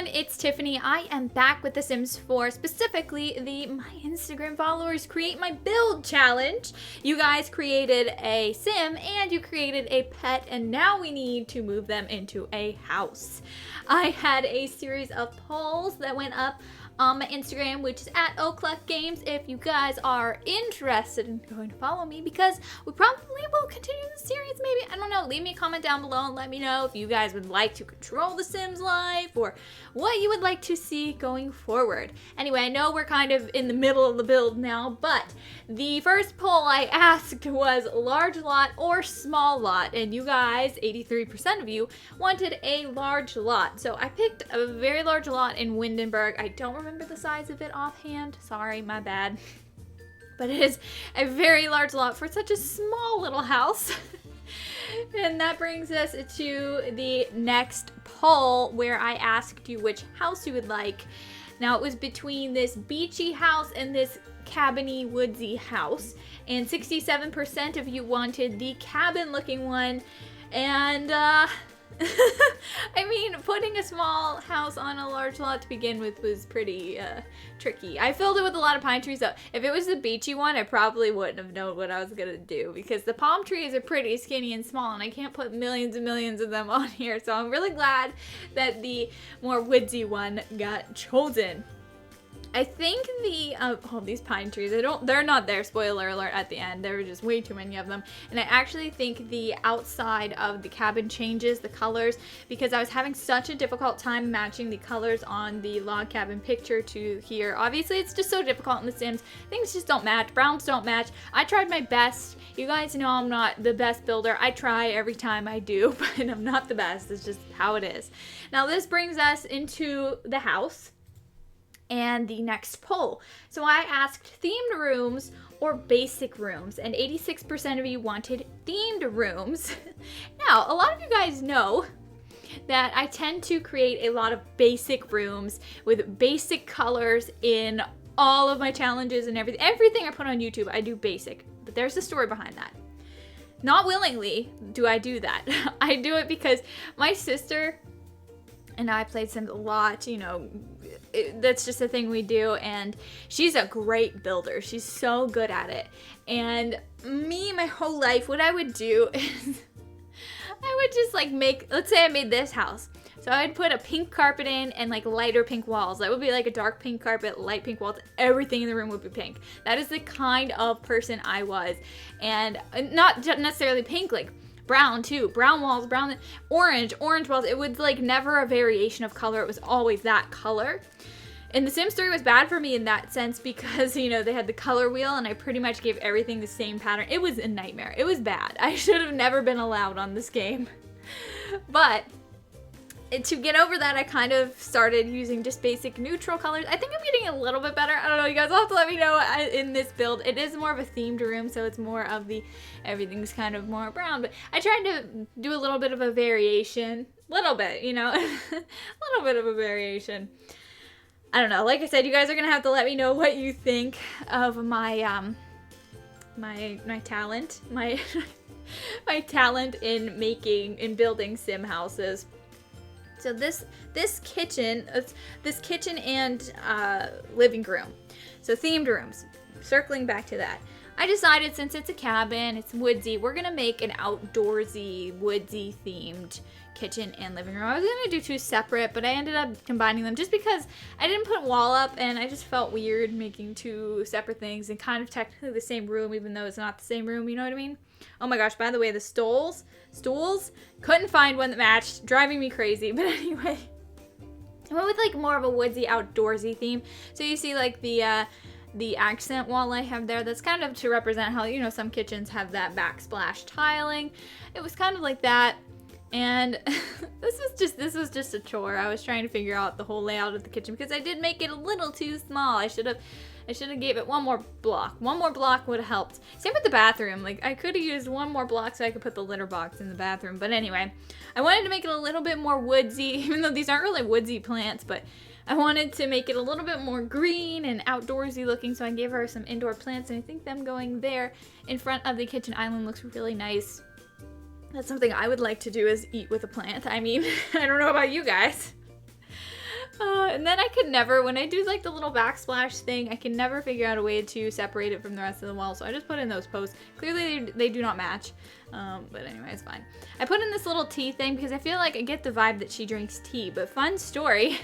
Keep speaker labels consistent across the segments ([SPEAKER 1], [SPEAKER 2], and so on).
[SPEAKER 1] everyone, it's Tiffany. I am back with The Sims 4, specifically the My Instagram Followers Create My Build Challenge. You guys created a sim and you created a pet, and now we need to move them into a house. I had a series of polls that went up on my Instagram, which is at OhcluckGames, if you guys are interested in going to follow me, because we probably will continue the series, maybe. I don't know. Leave me a comment down below and let me know if you guys would like to control the Sims life or what you would like to see going forward. Anyway, I know we're kind of in the middle of the build now, but the first poll I asked was large lot or small lot, and you guys, 83% of you, wanted a large lot. So I picked a very large lot in Windenburg. I don't remember the size of it offhand. Sorry, my bad. But it is a very large lot for such a small little house. And that brings us to the next poll, where I asked you which house you would like. Now, it was between this beachy house and this cabiny, woodsy house. And 67% of you wanted the cabin-looking one. And, I mean, putting a small house on a large lot to begin with was pretty tricky. I filled it with a lot of pine trees, though. If it was the beachy one, I probably wouldn't have known what I was gonna do, because the palm trees are pretty skinny and small, and I can't put millions and millions of them on here. So I'm really glad that the more woodsy one got chosen. I think these pine trees, they're not there, spoiler alert, at the end. There were just way too many of them. And I actually think the outside of the cabin changes the colors, because I was having such a difficult time matching the colors on the log cabin picture to here. Obviously, it's just so difficult in The Sims. Things just don't match. Browns don't match. I tried my best. You guys know I'm not the best builder. I try every time I do, but I'm not the best. It's just how it is. Now, this brings us into the house and the next poll. So I asked themed rooms or basic rooms, and 86% of you wanted themed rooms. Now, a lot of you guys know that I tend to create a lot of basic rooms with basic colors in all of my challenges and everything. Everything I put on YouTube, I do basic, but there's a story behind that. Not willingly do I do that. I do it because my sister and I played Sims a lot, you know, that's just a thing we do, and she's a great builder. She's so good at it. And me, my whole life, what I would do is I would just like let's say I made this house. So I'd put a pink carpet in and like lighter pink walls. That would be like a dark pink carpet, light pink walls. Everything in the room would be pink. That is the kind of person I was. And not necessarily pink, like brown too. Brown walls, brown, orange walls. It was like never a variation of color. It was always that color. And The Sims 3 was bad for me in that sense because, you know, they had the color wheel and I pretty much gave everything the same pattern. It was a nightmare. It was bad. I should have never been allowed on this game. But to get over that, I kind of started using just basic neutral colors. I think I'm getting a little bit better. I don't know, you guys will have to let me know in this build. It is more of a themed room, so it's more of everything's kind of more brown. But I tried to do a little bit of a variation. Little bit, you know, a little bit of a variation. I don't know. Like I said, you guys are going to have to let me know what you think of my, my talent. My talent in building sim houses. So this kitchen and living room. So themed rooms. Circling back to that, I decided since it's a cabin, it's woodsy, we're gonna make an outdoorsy, woodsy themed kitchen and living room. I was gonna do two separate, but I ended up combining them just because I didn't put wall up, and I just felt weird making two separate things and kind of technically the same room, even though it's not the same room. You know what I mean? Oh my gosh, by the way, the stools, couldn't find one that matched, driving me crazy. But anyway, I went with like more of a woodsy, outdoorsy theme. So you see like the accent wall I have there, that's kind of to represent how, you know, some kitchens have that backsplash tiling. It was kind of like that. And this was just a chore. I was trying to figure out the whole layout of the kitchen because I did make it a little too small. I should have gave it one more block. One more block would have helped. Same with the bathroom. Like, I could have used one more block so I could put the litter box in the bathroom. But anyway, I wanted to make it a little bit more woodsy, even though these aren't really woodsy plants, but I wanted to make it a little bit more green and outdoorsy looking, so I gave her some indoor plants, and I think them going there in front of the kitchen island looks really nice. That's something I would like to do, is eat with a plant. I mean, I don't know about you guys. And then I could never, when I do like the little backsplash thing, I can never figure out a way to separate it from the rest of the wall. So I just put in those posts. Clearly they do not match. But anyway, it's fine. I put in this little tea thing because I feel like I get the vibe that she drinks tea. But fun story,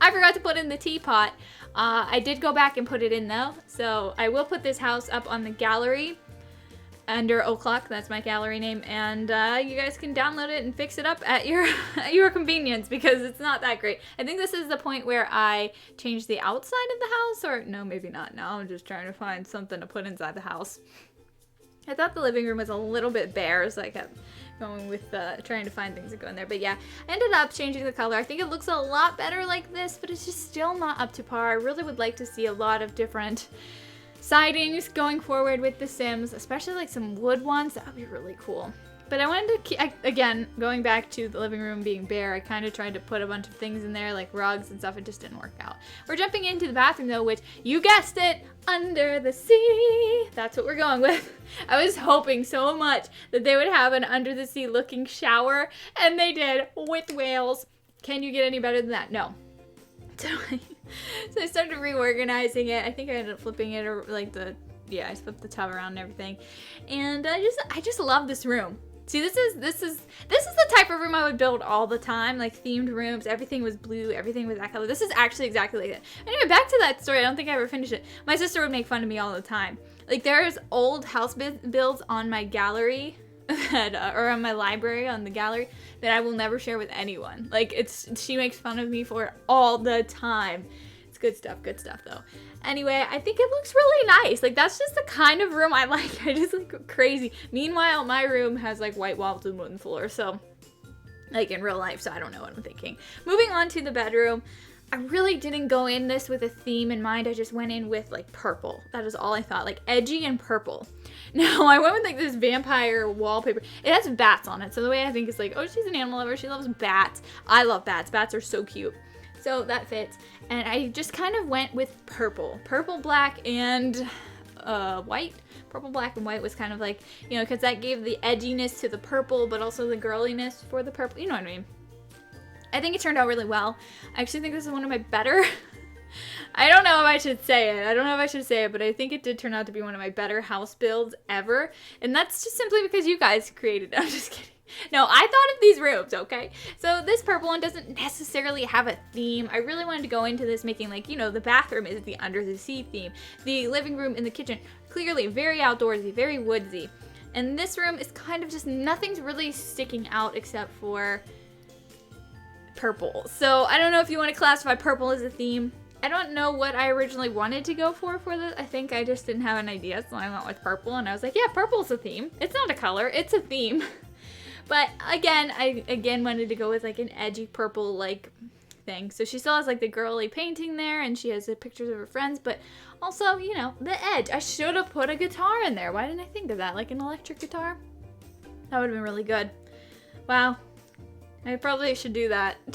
[SPEAKER 1] I forgot to put in the teapot. I did go back and put it in though. So I will put this house up on the gallery under O'Cluck, that's my gallery name, and you guys can download it and fix it up at your convenience because it's not that great. I think this is the point where I changed the outside of the house, or no, maybe not. Now I'm just trying to find something to put inside the house. I thought the living room was a little bit bare, so I kept going with trying to find things to go in there. But yeah, I ended up changing the color. I think it looks a lot better like this, but it's just still not up to par. I really would like to see a lot of different sidings going forward with The Sims, especially like some wood ones. That would be really cool. But I wanted to again, going back to the living room being bare, I kind of tried to put a bunch of things in there like rugs and stuff. It just didn't work out. We're jumping into the bathroom though, which you guessed it, under the sea. That's what we're going with. I was hoping so much that they would have an under the sea looking shower, and they did, with whales. Can you get any better than that? No. So I started reorganizing it. I think I ended up flipping it, or like I flipped the tub around and everything. And I just love this room. See, this is the type of room I would build all the time, like themed rooms. Everything was blue, everything was that color. This is actually exactly like that. Anyway, back to that story. I don't think I ever finished it. My sister would make fun of me all the time. Like, there's old house builds on my gallery that, or on my library on the gallery, that I will never share with anyone. Like, she makes fun of me for it all the time. It's good stuff though. Anyway, I think it looks really nice. Like, that's just the kind of room I like. I just like crazy. Meanwhile, my room has like white walls and wooden floor, so like in real life, so I don't know what I'm thinking. Moving on to the bedroom. I really didn't go in this with a theme in mind. I just went in with like purple. That is all I thought, like edgy and purple. Now I went with like this vampire wallpaper. It has bats on it. So the way I think is like, oh, she's an animal lover. She loves bats. I love bats. Bats are so cute. So that fits. And I just kind of went with purple. Purple, black, and white. Purple, black, and white was kind of like, you know, because that gave the edginess to the purple, but also the girliness for the purple. You know what I mean? I think it turned out really well. I actually think this is one of my better... I don't know if I should say it. But I think it did turn out to be one of my better house builds ever. And that's just simply because you guys created it. I'm just kidding. No, I thought of these rooms, okay? So this purple one doesn't necessarily have a theme. I really wanted to go into this making like, you know, the bathroom is the under the sea theme. The living room and the kitchen, clearly very outdoorsy, very woodsy. And this room is kind of just, nothing's really sticking out except for purple. So I don't know if you want to classify purple as a theme. I don't know what I originally wanted to go for this. I think I just didn't have an idea, so I went with purple, and I was like, yeah, purple's a theme. It's not a color, it's a theme. But again, I wanted to go with like an edgy purple like thing. So she still has like the girly painting there, and she has the pictures of her friends, but also, you know, the edge. I should have put a guitar in there. Why didn't I think of that? Like an electric guitar? That would have been really good. Wow. I probably should do that. I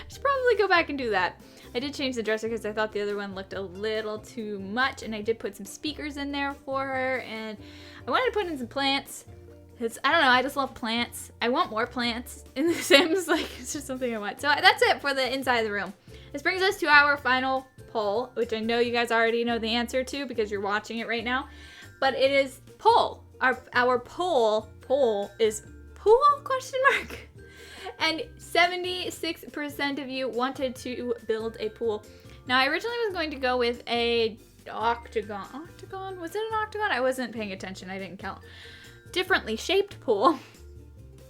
[SPEAKER 1] should probably go back and do that. I did change the dresser because I thought the other one looked a little too much, and I did put some speakers in there for her, and I wanted to put in some plants. Because, I don't know, I just love plants. I want more plants in The Sims. Like, it's just something I want. So that's it for the inside of the room. This brings us to our final poll, which I know you guys already know the answer to because you're watching it right now. But it is poll. Our poll is pool? Question mark. And 76% of you wanted to build a pool. Now, I originally was going to go with a octagon. Octagon? Was it an octagon? I wasn't paying attention. I didn't count. Differently shaped pool.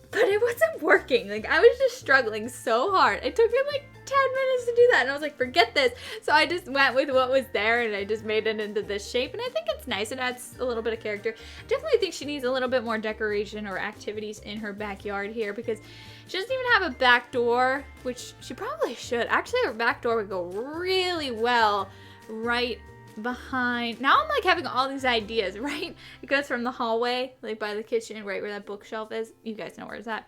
[SPEAKER 1] But it wasn't working. Like, I was just struggling so hard. It took me like 10 minutes to do that. And I was like, forget this. So I just went with what was there, and I just made it into this shape. And I think it's nice. It adds a little bit of character. I definitely think she needs a little bit more decoration or activities in her backyard here, because she doesn't even have a back door, which she probably should. Actually, her back door would go really well right behind. Now I'm like having all these ideas, right? It goes from the hallway, like by the kitchen, right where that bookshelf is. You guys know where it's at.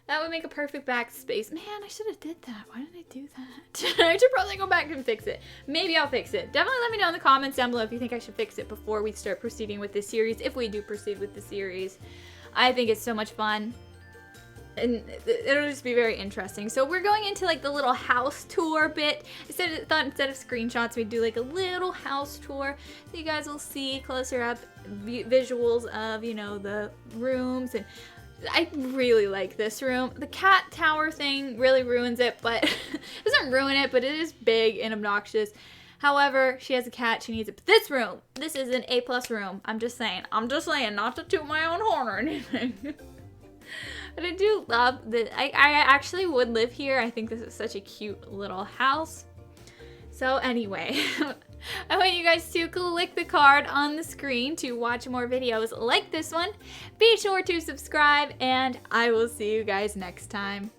[SPEAKER 1] That would make a perfect back space. Man, I should have did that. Why didn't I do that? I should probably go back and fix it. Maybe I'll fix it. Definitely let me know in the comments down below if you think I should fix it before we start proceeding with this series. If we do proceed with the series. I think it's so much fun. and it'll just be very interesting. So we're going into like the little house tour bit. Instead of screenshots, we do like a little house tour, so you guys will see closer up visuals of, you know, the rooms. And I really like this room. The cat tower thing really ruins it, but doesn't ruin it, but it is big and obnoxious. However, she has a cat, she needs it. But this room, this is an A+ room. I'm just saying, not to toot my own horn or anything. But I do love that. I actually would live here. I think this is such a cute little house. So anyway, I want you guys to click the card on the screen to watch more videos like this one. Be sure to subscribe, and I will see you guys next time.